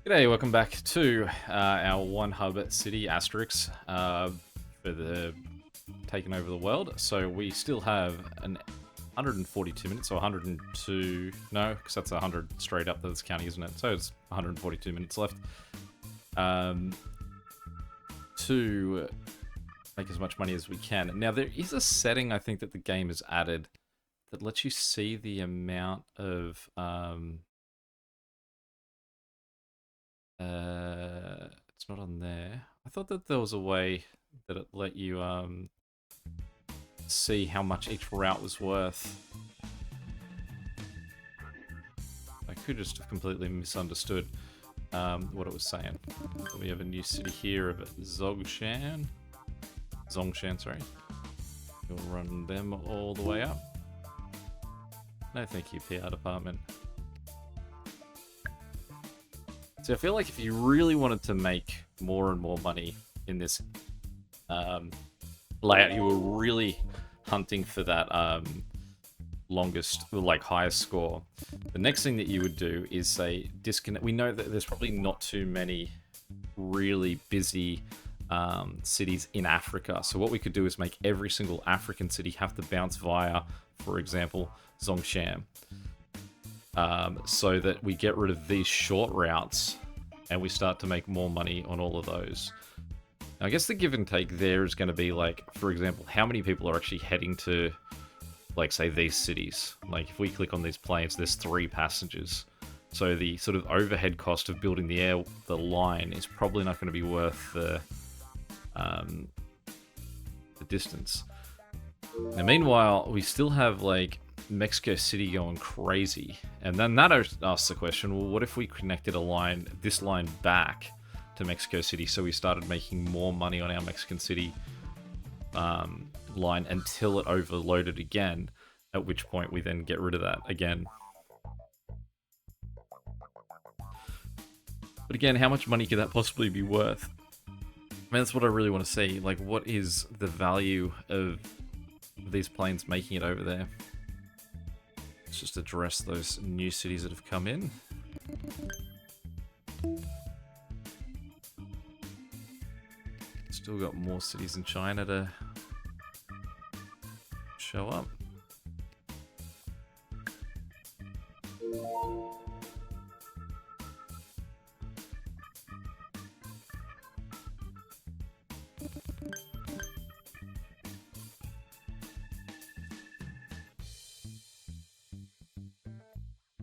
G'day, welcome back to our one hub city Asterix for the taking over the world. So we still have an 142 minutes, or 102, no, because that's 100 straight up that's counting, isn't it? So it's 142 minutes left to make as much money as we can. Now there is a setting I think that the game has added that lets you see the amount of it's not on there. I thought that there was a way that it let you see how much each route was worth. I could just have completely misunderstood what it was saying. We have a new city here of Zongshan. Zongshan, sorry. We'll run them all the way up. No, thank you, PR department. So I feel like if you really wanted to make more and more money in this layout, you were really hunting for that highest score. The next thing that you would do is say disconnect. We know that there's probably not too many really busy cities in Africa. So what we could do is make every single African city have to bounce via, for example, Zhongshan. So that we get rid of these short routes and we start to make more money on all of those. Now, I guess the give and take there is going to be like, for example, how many people are actually heading to, like, say, these cities. Like, if we click on these planes, there's 3 passengers. So the sort of overhead cost of building the line is probably not going to be worth the distance. Now, meanwhile, we still have, like, Mexico City going crazy, and then that asks the question, well, what if we connected this line back to Mexico City, so we started making more money on our Mexican City line until it overloaded again, at which point we then get rid of that again. But again, how much money could that possibly be worth? I mean, that's what I really want to see. Like, what is the value of these planes making it over there? Let's just address those new cities that have come in. Still got more cities in China to show up.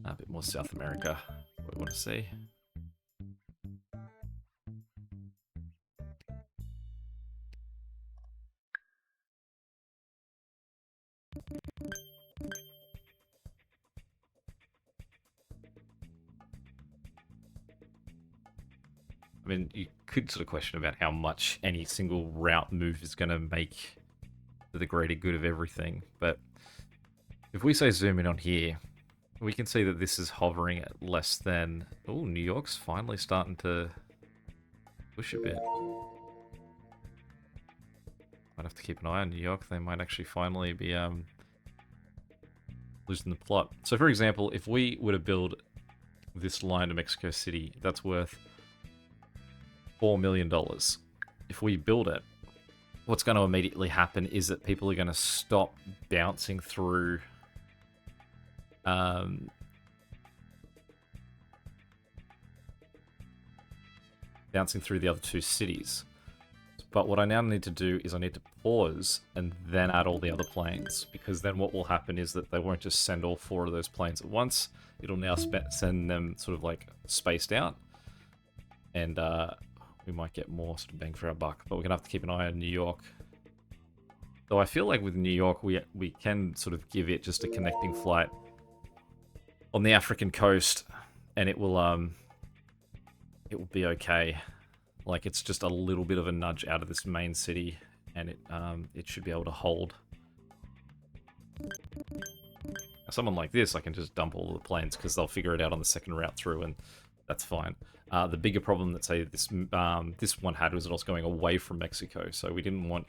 A bit more South America, what we want to see. I mean, you could sort of question about how much any single route move is going to make for the greater good of everything, but if we say zoom in on here, we can see that this is hovering at less than... Oh, New York's finally starting to push a bit. Might have to keep an eye on New York. They might actually finally be losing the plot. So, for example, if we were to build this line to Mexico City, that's worth $4 million. If we build it, what's going to immediately happen is that people are going to stop bouncing through the other 2 cities. But what I now need to do is I need to pause and then add all the other planes, because then what will happen is that they won't just send all 4 of those planes at once. It'll now send them sort of like spaced out, and we might get more sort of bang for our buck. But we're gonna have to keep an eye on New York. Though I feel like with New York, we can sort of give it just a connecting flight on the African coast, and it will be okay. Like, it's just a little bit of a nudge out of this main city, and it should be able to hold. Now, someone like this, I can just dump all of the planes because they'll figure it out on the second route through, and that's fine. The bigger problem that, say, this one had was it was going away from Mexico, so we didn't want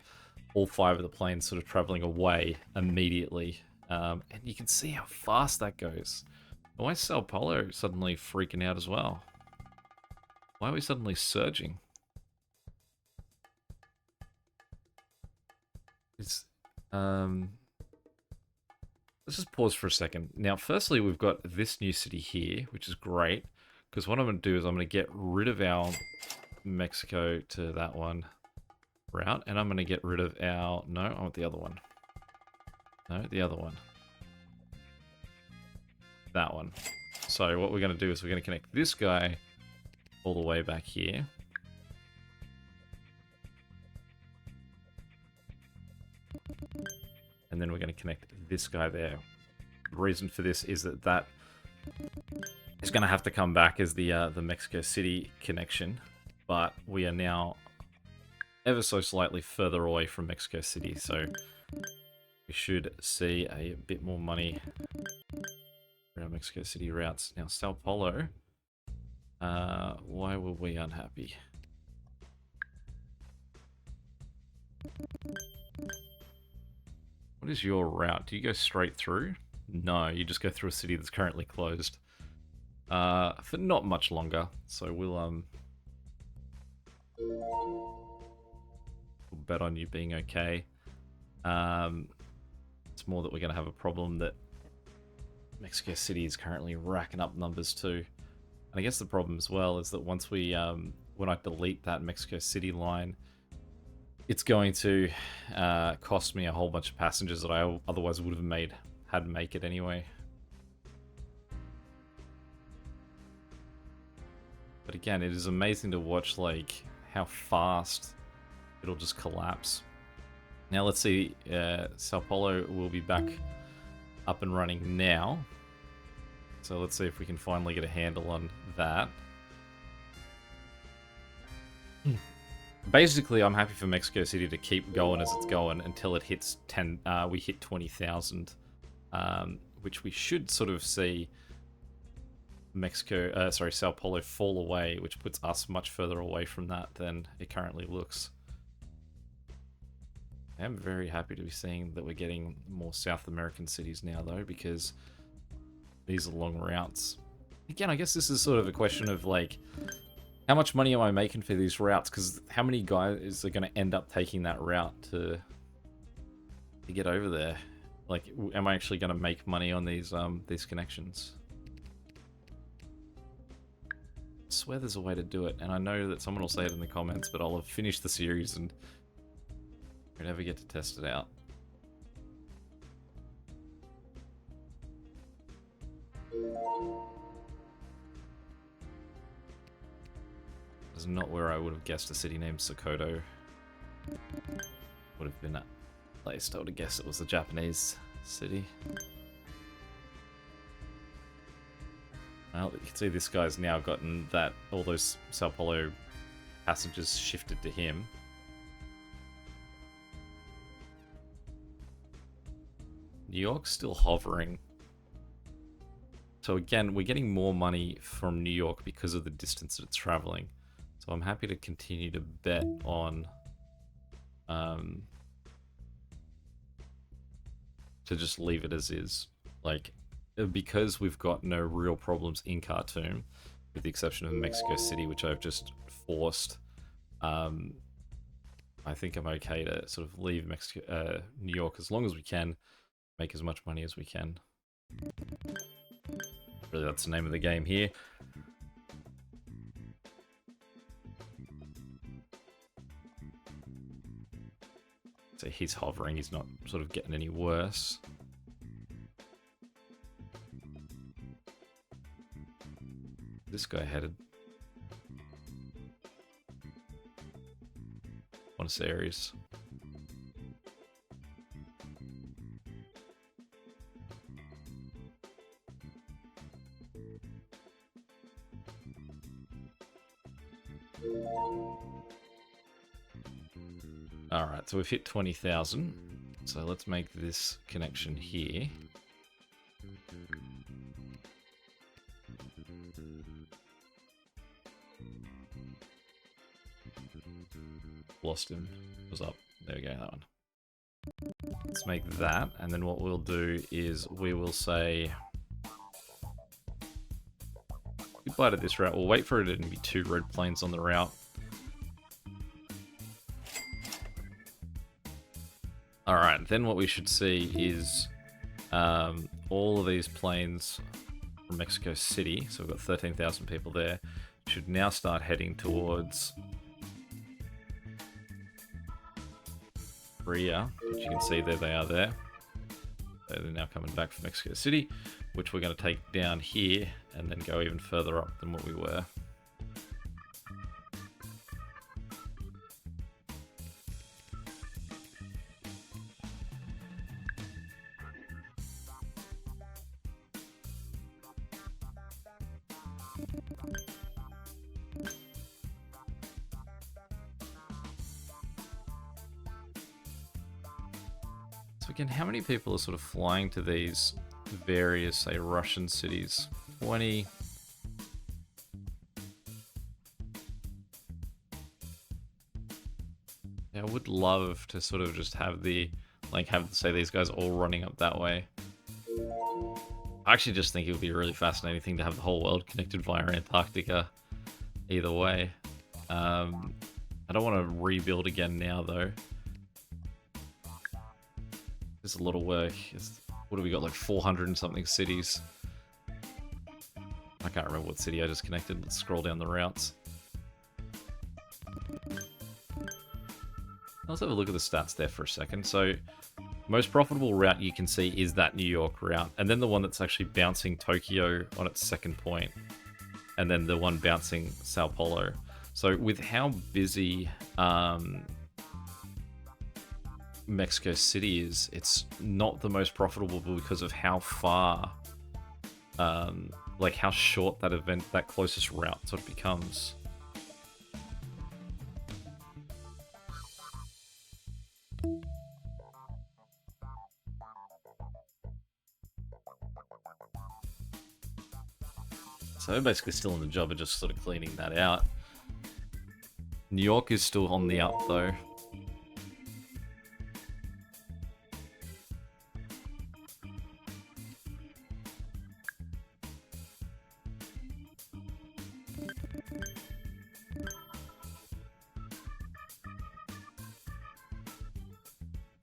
all 5 of the planes sort of traveling away immediately. And you can see how fast that goes. Why is Sao Paulo suddenly freaking out as well? Why are we suddenly surging? It's, let's just pause for a second. Now, firstly, we've got this new city here, which is great. Because what I'm going to do is I'm going to get rid of our Mexico to that one route. And I'm going to get rid of our... No, I want the other one. No, the other one. That one. So what we're going to do is we're going to connect this guy all the way back here. And then we're going to connect this guy there. The reason for this is that is going to have to come back as the Mexico City connection, but we are now ever so slightly further away from Mexico City, so we should see a bit more money for our Mexico City routes. Now, Sao Paulo, why were we unhappy? What is your route? Do you go straight through? No, you just go through a city that's currently closed. For not much longer. So we'll bet on you being okay. It's more that we're going to have a problem that Mexico City is currently racking up numbers too. And I guess the problem as well is that once we, when I delete that Mexico City line, it's going to cost me a whole bunch of passengers that I otherwise would have had to make it anyway. But again, it is amazing to watch like how fast it'll just collapse. Now let's see, Sao Paulo will be back up and running now. So let's see if we can finally get a handle on that. Basically, I'm happy for Mexico City to keep going as it's going until it hits we hit 20,000, which we should sort of see Sao Paulo fall away, which puts us much further away from that than it currently looks. I am very happy to be seeing that we're getting more South American cities now, though, because these are long routes. Again, I guess this is sort of a question of like, how much money am I making for these routes? Because how many guys are going to end up taking that route to get over there? Like, am I actually going to make money on these connections? I swear there's a way to do it, and I know that someone will say it in the comments, but I'll have finished the series and we'll never get to test it out. It's not where I would have guessed a city named Sokoto would have been placed. I would have guessed it was a Japanese city. Well, you can see this guy's now gotten that all those Sao Paulo passengers shifted to him. New York's still hovering. So again, we're getting more money from New York because of the distance that it's traveling. So I'm happy to continue to bet on to just leave it as is. Like, because we've got no real problems in Khartoum, with the exception of Mexico City, which I've just forced, I think I'm okay to sort of leave New York as long as we can, make as much money as we can. Really, that's the name of the game here. So he's hovering, he's not sort of getting any worse. This guy headed. Buenos Aires. Alright, so we've hit 20,000. So let's make this connection here. Lost him. Was up. There we go, that one. Let's make that, and then what we'll do is we will say bite at this route. We'll wait for it to be 2 red planes on the route. Alright, then what we should see is all of these planes from Mexico City, so we've got 13,000 people there, should now start heading towards Korea, which you can see there they are there. So they're now coming back from Mexico City, which we're going to take down here and then go even further up than what we were. Again, how many people are sort of flying to these various, say, Russian cities? 20. Yeah, I would love to sort of just have say these guys all running up that way. I actually just think it would be a really fascinating thing to have the whole world connected via Antarctica either way. I don't want to rebuild again now, though. There's a lot of work. What have we got, like 400 and something cities? I can't remember what city I just connected. Let's scroll down the routes. Let's have a look at the stats there for a second. So, most profitable route you can see is that New York route, and then the one that's actually bouncing Tokyo on its second point, and then the one bouncing Sao Paulo. So, with how busy Mexico City is, it's not the most profitable because of how far, like how short that closest route sort of becomes. So they're basically still in the job of just sort of cleaning that out. New York is still on the up though.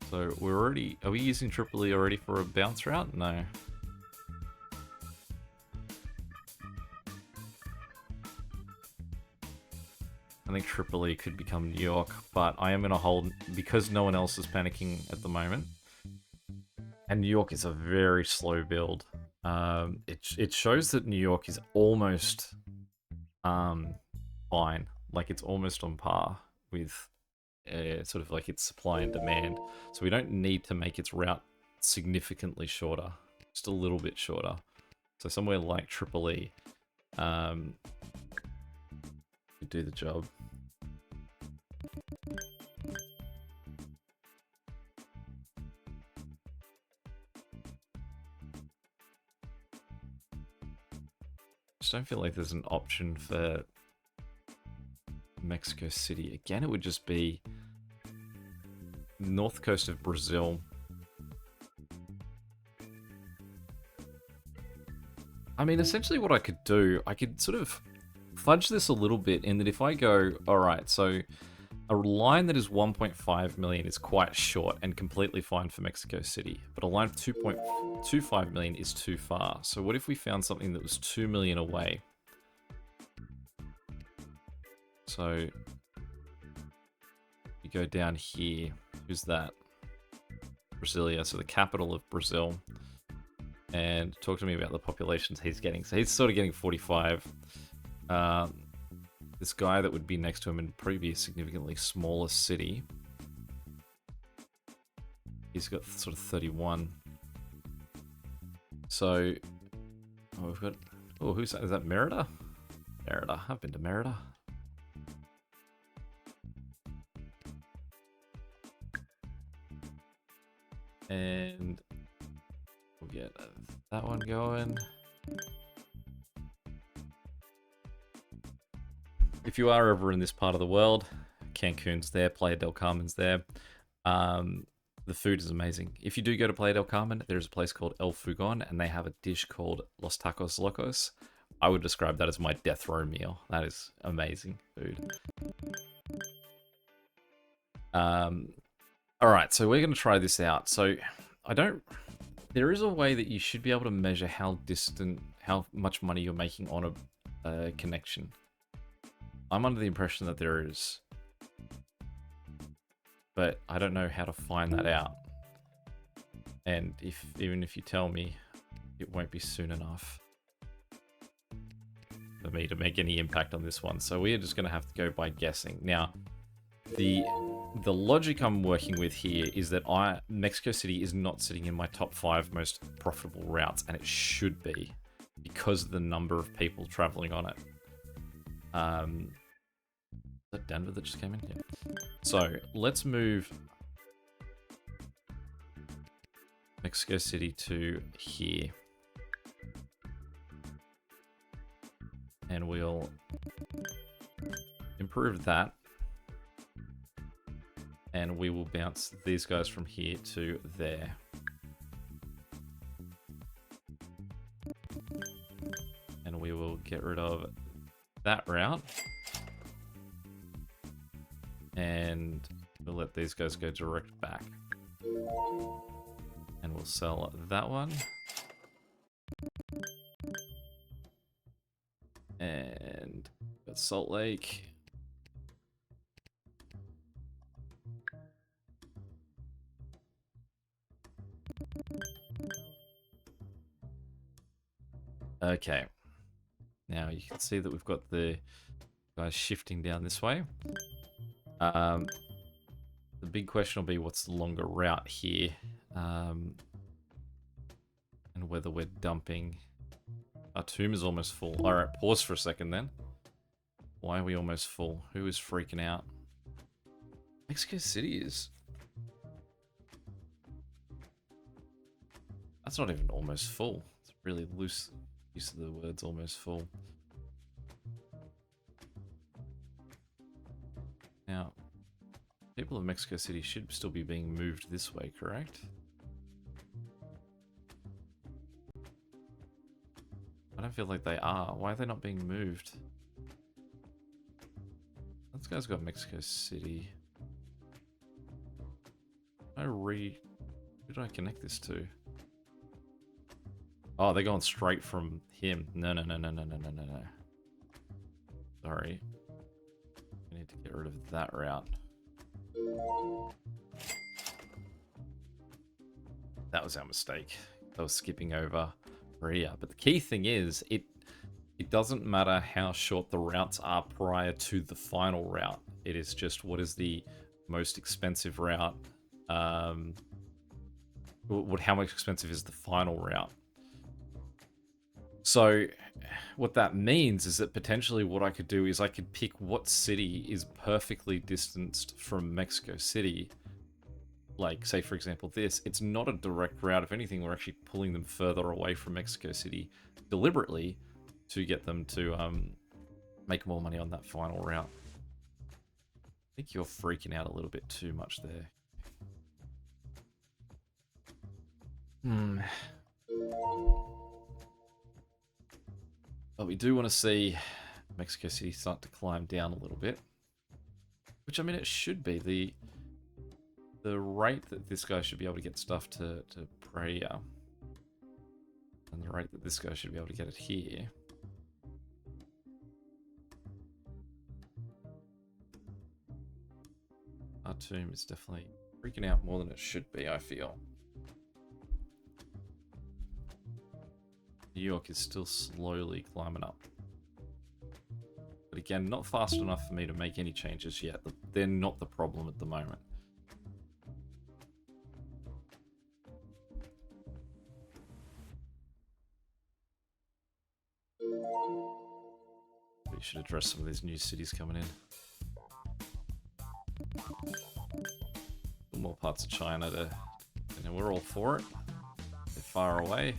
So we're already, are we using Tripoli already for a bounce route? No. I think Tripoli could become New York, but I am going to hold, because no one else is panicking at the moment. And New York is a very slow build. It shows that New York is almost fine. Like it's almost on par with sort of like its supply and demand. So we don't need to make its route significantly shorter. Just a little bit shorter. So somewhere like Tripoli could do the job. Just don't feel like there's an option for Mexico City. Again, it would just be north coast of Brazil. I mean, essentially what I could do, I could sort of fudge this a little bit in that if I go, alright, so a line that is 1.5 million is quite short and completely fine for Mexico City, but a line of 2.25 million is too far. So what if we found something that was 2 million away? So you go down here. Who's that? Brasilia, so the capital of Brazil. And talk to me about the populations he's getting. So he's sort of getting 45. This guy that would be next to him would probably be a significantly smaller city. He's got sort of 31. So, oh, we've got, oh, who's that? Is that Merida? Merida. I've been to Merida. And we'll get that one going. If you are ever in this part of the world, Cancun's there, Playa del Carmen's there. The food is amazing. If you do go to Playa del Carmen, there's a place called El Fugon, and they have a dish called Los Tacos Locos, I would describe that as my death row meal. That is amazing food. Alright, so we're going to try this out. So, there is a way that you should be able to measure how much money you're making on a connection. I'm under the impression that there is. But I don't know how to find that out. And even if you tell me, it won't be soon enough for me to make any impact on this one. So we are just going to have to go by guessing. Now, the logic I'm working with here is that Mexico City is not sitting in my top 5 most profitable routes, and it should be because of the number of people traveling on it. Is that Denver that just came in? Yeah. So let's move Mexico City to here. And we'll improve that. And we will bounce these guys from here to there. And we will get rid of that route. And we'll let these guys go direct back. And we'll sell that one. And got Salt Lake. Okay. Now you can see that we've got the guys shifting down this way. The big question will be what's the longer route here, and whether we're dumping. Our tomb is almost full. Alright, pause for a second then. Why are we almost full? Who is freaking out? Mexico City is. That's not even almost full. It's really loose use of the words almost full. Now, people of Mexico City should still be being moved this way, correct? I don't feel like they are. Why are they not being moved? This guy's got Mexico City. Who do I connect this to? Oh, they're going straight from him. No. Sorry. We need to get rid of that route. That was our mistake. That was skipping over Maria. But the key thing is, it doesn't matter how short the routes are prior to the final route. It is just what is the most expensive route. How much expensive is the final route? So what that means is that potentially what I could do is I could pick what city is perfectly distanced from Mexico City. Like, say, for example, this. It's not a direct route. If anything, we're actually pulling them further away from Mexico City deliberately to get them to make more money on that final route. I think you're freaking out a little bit too much there. But we do want to see Mexico City start to climb down a little bit. Which, I mean, it should be. The rate that this guy should be able to get stuff to Praia, and the rate that this guy should be able to get it here. Our tomb is definitely freaking out more than it should be, I feel. New York is still slowly climbing up. But again, not fast enough for me to make any changes yet. They're not the problem at the moment. We should address some of these new cities coming in. More parts of China to... And we're all for it. They're far away.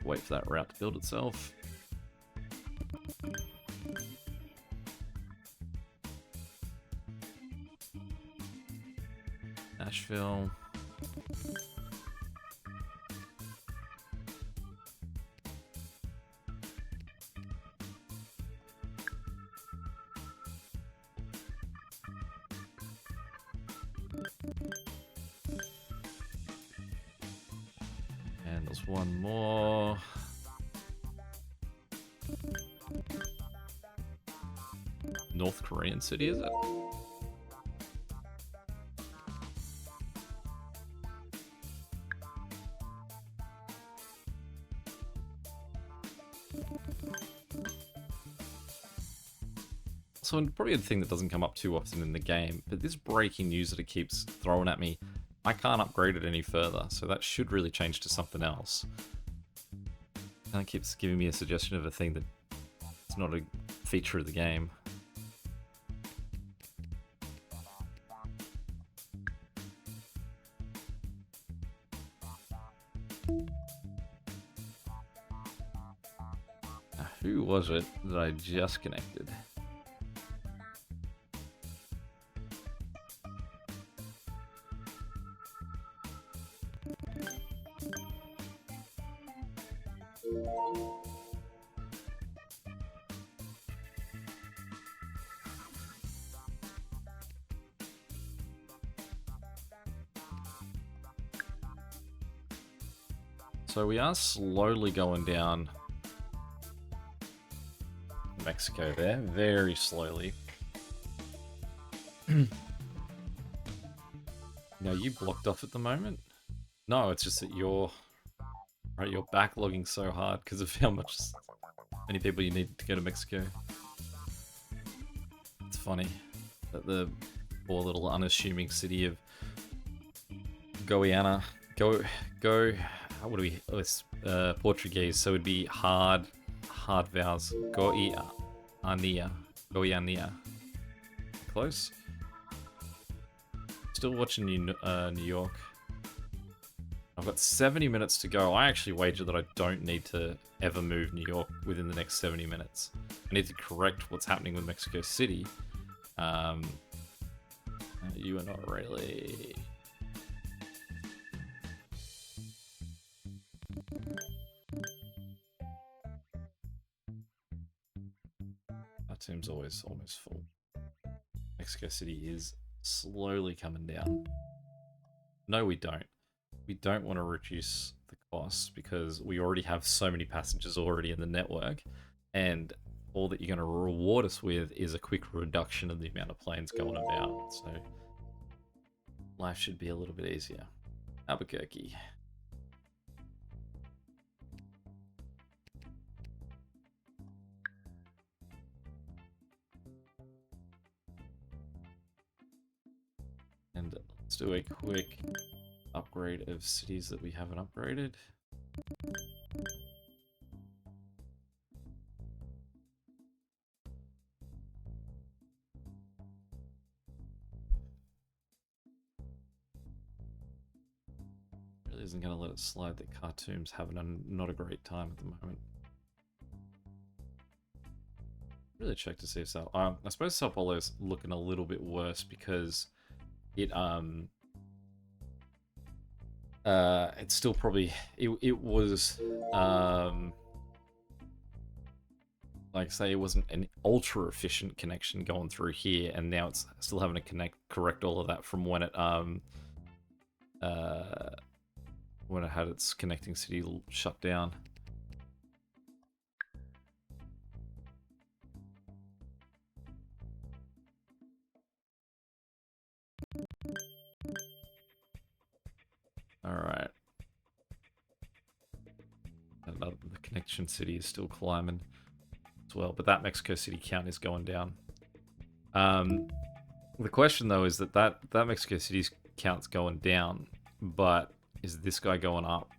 Wait for that route to build itself. Nashville. And there's one more. North Korean city, is it? So probably a thing that doesn't come up too often in the game, but this breaking news that it keeps throwing at me, I can't upgrade it any further, so that should really change to something else. And it keeps giving me a suggestion of a thing that it's not a feature of the game. Now, who was it that I just connected? So we are slowly going down Mexico there, very slowly. Now you blocked off at the moment? No, it's just that you're backlogging so hard because of how many people you need to go to Mexico. It's funny that the poor little unassuming city of Goiânia, what do we? Oh, it's Portuguese, so it'd be hard vowels. Goiânia. Close. Still watching New York. I've got 70 minutes to go. I actually wager that I don't need to ever move New York within the next 70 minutes. I need to correct what's happening with Mexico City. You are not really... That team's always almost full. Mexico City is slowly coming down. No, we don't. We don't want to reduce the costs because we already have so many passengers already in the network, and all that you're going to reward us with is a quick reduction of the amount of planes going about. So life should be a little bit easier. Albuquerque. And let's do a quick upgrade of cities that we haven't upgraded. Really isn't going to let it slide that Khartoum's having not a great time at the moment. Really check to see if I suppose Sao Paulo's looking a little bit worse because it's still probably it was like say it wasn't an ultra efficient connection going through here, and now it's still having to correct all of that from when it had its connecting city shut down. Alright. The connection city is still climbing as well, but that Mexico City count is going down. The question though is that Mexico City's count's going down, but is this guy going up?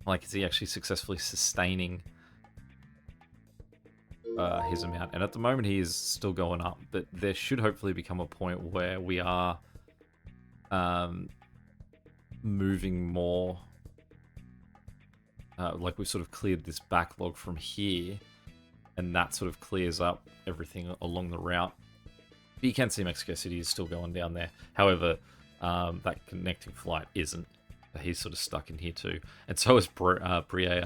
Like, is he actually successfully sustaining his amount? And at the moment he is still going up, but there should hopefully become a point where we are moving more, like we've sort of cleared this backlog from here, and that sort of clears up everything along the route. But you can see Mexico City is still going down there. However, that connecting flight isn't. He's sort of stuck in here too, and so is Brea.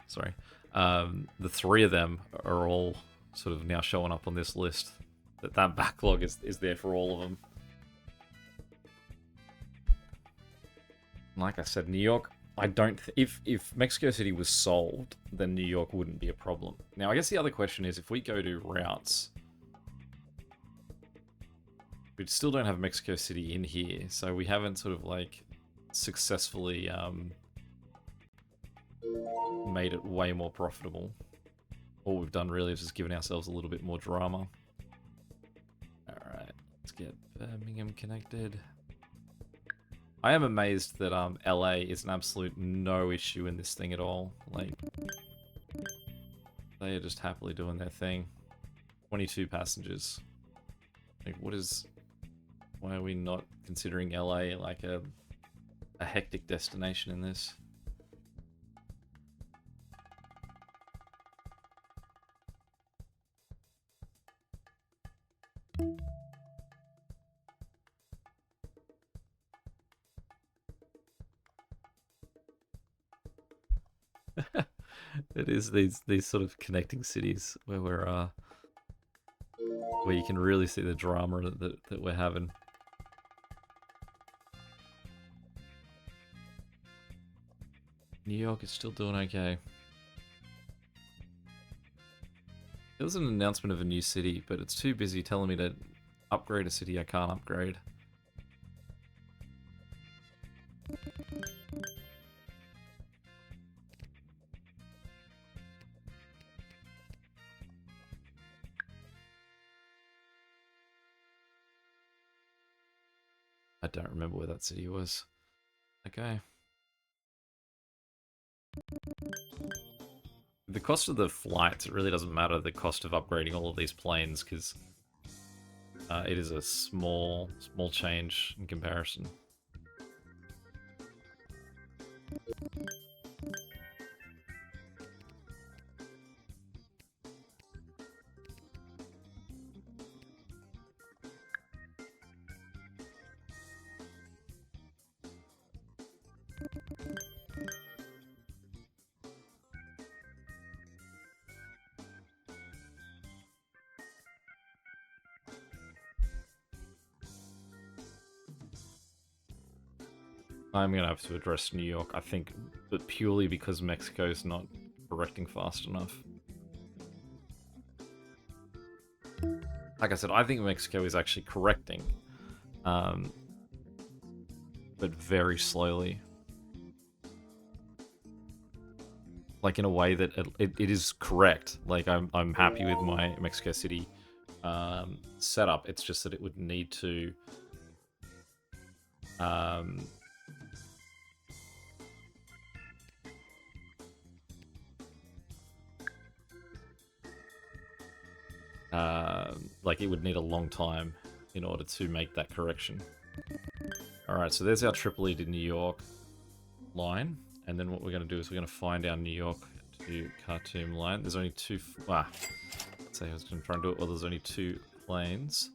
Sorry. The three of them are all sort of now showing up on this list. That backlog is there for all of them. Like I said, New York, I don't. If Mexico City was solved, then New York wouldn't be a problem. Now, I guess the other question is, if we go to routes, we still don't have Mexico City in here, so we haven't sort of like successfully made it way more profitable. All we've done really is just given ourselves a little bit more drama. Alright, let's get Birmingham connected. I am amazed that LA is an absolute no issue in this thing at all. Like, they are just happily doing their thing. 22 passengers. Like, what is... Why are we not considering LA like a hectic destination in this? It is these sort of connecting cities where we're where you can really see the drama that we're having. New York is still doing okay. There was an announcement of a new city, but it's too busy telling me to upgrade a city I can't upgrade. I don't remember where that city was. Okay. The cost of the flights, it really doesn't matter the cost of upgrading all of these planes, because it is a small change in comparison. I'm going to have to address New York, I think, but purely because Mexico's not correcting fast enough. Like I said, I think Mexico is actually correcting, but very slowly. Like, in a way that it is correct. Like, I'm happy with my Mexico City setup. It's just that it would need to... like, it would need a long time in order to make that correction. Alright, so there's our Tripoli to New York line. And then what we're going to do is we're going to find our New York to Khartoum line. There's only two... let's say I was going to try and do it while there's only 2 planes.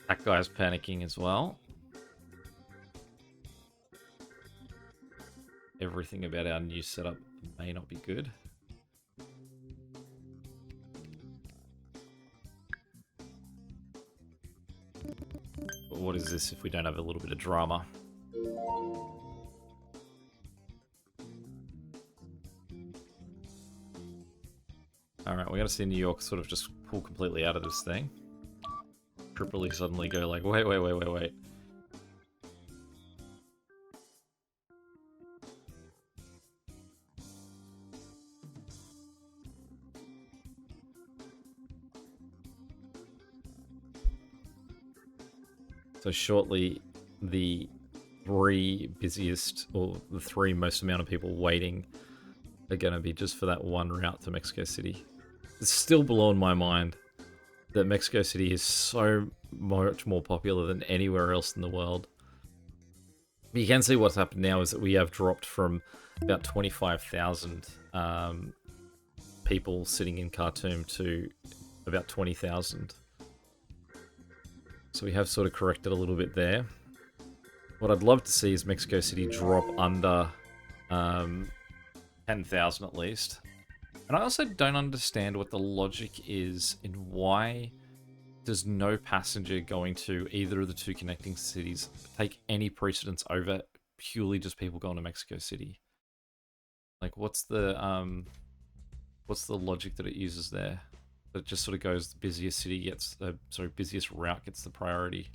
That guy's panicking as well. Everything about our new setup may not be good. But what is this if we don't have a little bit of drama? Alright, we're going to see New York sort of just pull completely out of this thing. Tripoli suddenly go like, wait. So shortly, the 3 busiest, or the 3 most amount of people waiting are going to be just for that one route to Mexico City. It's still blowing my mind that Mexico City is so much more popular than anywhere else in the world. But you can see what's happened now is that we have dropped from about 25,000 people sitting in Khartoum to about 20,000. So we have sort of corrected a little bit there. What I'd love to see is Mexico City drop under 10,000 at least. And I also don't understand what the logic is in why does no passenger going to either of the 2 connecting cities take any precedence over purely just people going to Mexico City? Like, what's the logic that it uses there? That it just sort of goes, the busiest city gets, busiest route gets the priority.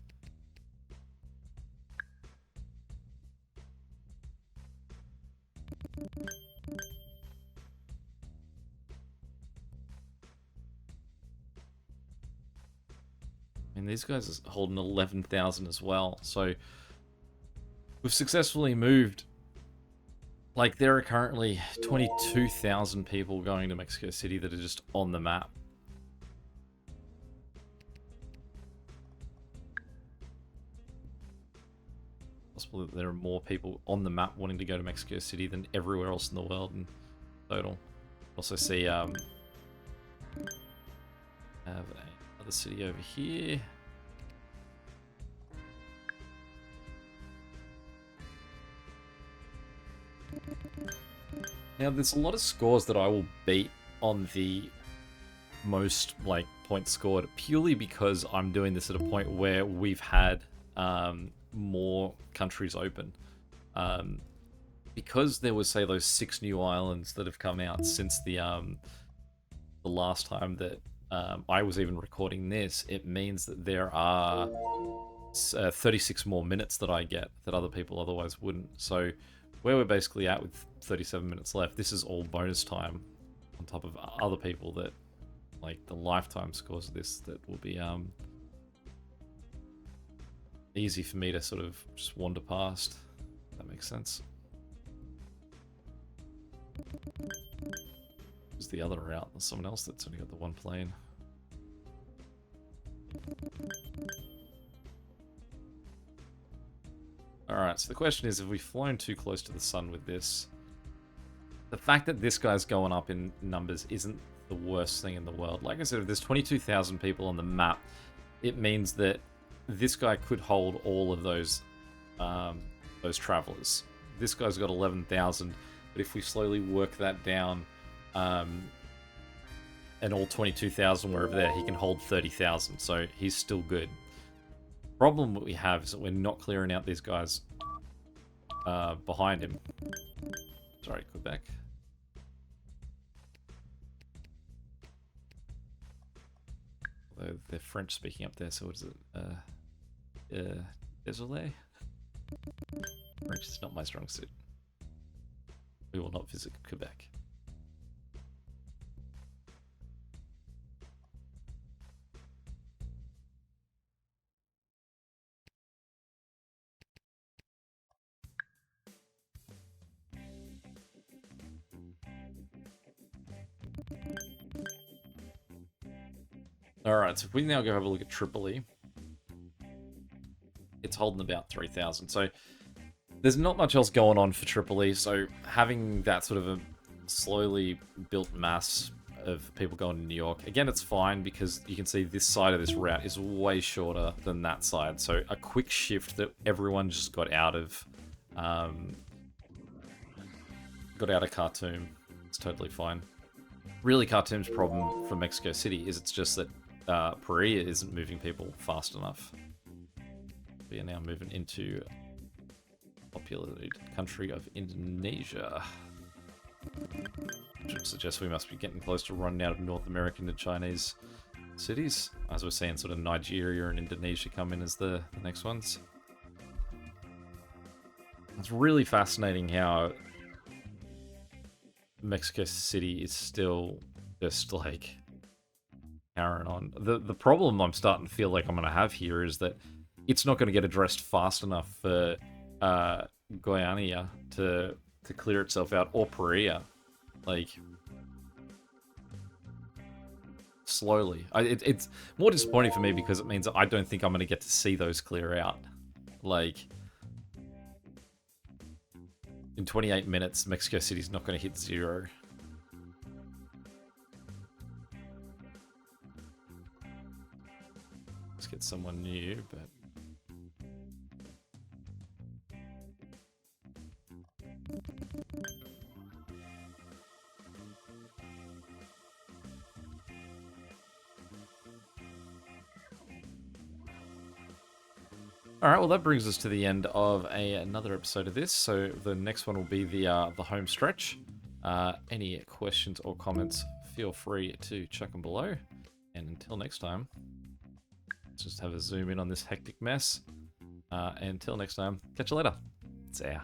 I mean, these guys are holding 11,000 as well, so we've successfully moved. Like, there are currently 22,000 people going to Mexico City that are just on the map. Possible that there are more people on the map wanting to go to Mexico City than everywhere else in the world in total. Also see, have another city over here. Now, there's a lot of scores that I will beat on the most, like, points scored purely because I'm doing this at a point where we've had more countries open. Because there was, say, those 6 new islands that have come out since the last time that I was even recording this, it means that there are 36 more minutes that I get that other people otherwise wouldn't. So where we're basically at with 37 minutes left, this is all bonus time on top of other people that, like, the lifetime scores of this that will be easy for me to sort of just wander past. If that makes sense. Who's the other route? There's someone else that's only got the one plane. Alright, so the question is, have we flown too close to the sun with this? The fact that this guy's going up in numbers isn't the worst thing in the world. Like I said, if there's 22,000 people on the map, it means that this guy could hold all of those travelers. This guy's got 11,000, but if we slowly work that down, and all 22,000 were over there, he can hold 30,000, so he's still good. Problem that we have is that we're not clearing out these guys behind him. Sorry, Quebec. Although they're French speaking up there, so what is it? Désolé? French is not my strong suit. We will not visit Quebec. Alright, so if we now go have a look at Tripoli, it's holding about 3,000. So there's not much else going on for Tripoli, so having that sort of a slowly built mass of people going to New York, again, it's fine because you can see this side of this route is way shorter than that side. So a quick shift that everyone just got out of Khartoum. It's totally fine. Really, Khartoum's problem for Mexico City is it's just that Perea isn't moving people fast enough. We are now moving into populated country of Indonesia. Which would suggest we must be getting close to running out of North American and Chinese cities. As we're seeing sort of Nigeria and Indonesia come in as the next ones. It's really fascinating how Mexico City is still just like carrying on. The problem I'm starting to feel like I'm going to have here is that it's not going to get addressed fast enough for Guyana to clear itself out, or Perea. Like, slowly. It's more disappointing for me because it means that I don't think I'm going to get to see those clear out. Like, in 28 minutes, Mexico City's not going to hit 0. Let's get someone new, but... All right, well that brings us to the end of another episode of this. So the next one will be the home stretch. Any questions or comments, feel free to chuck them below. And until next time, let's just have a zoom in on this hectic mess. And until next time, catch you later. See ya.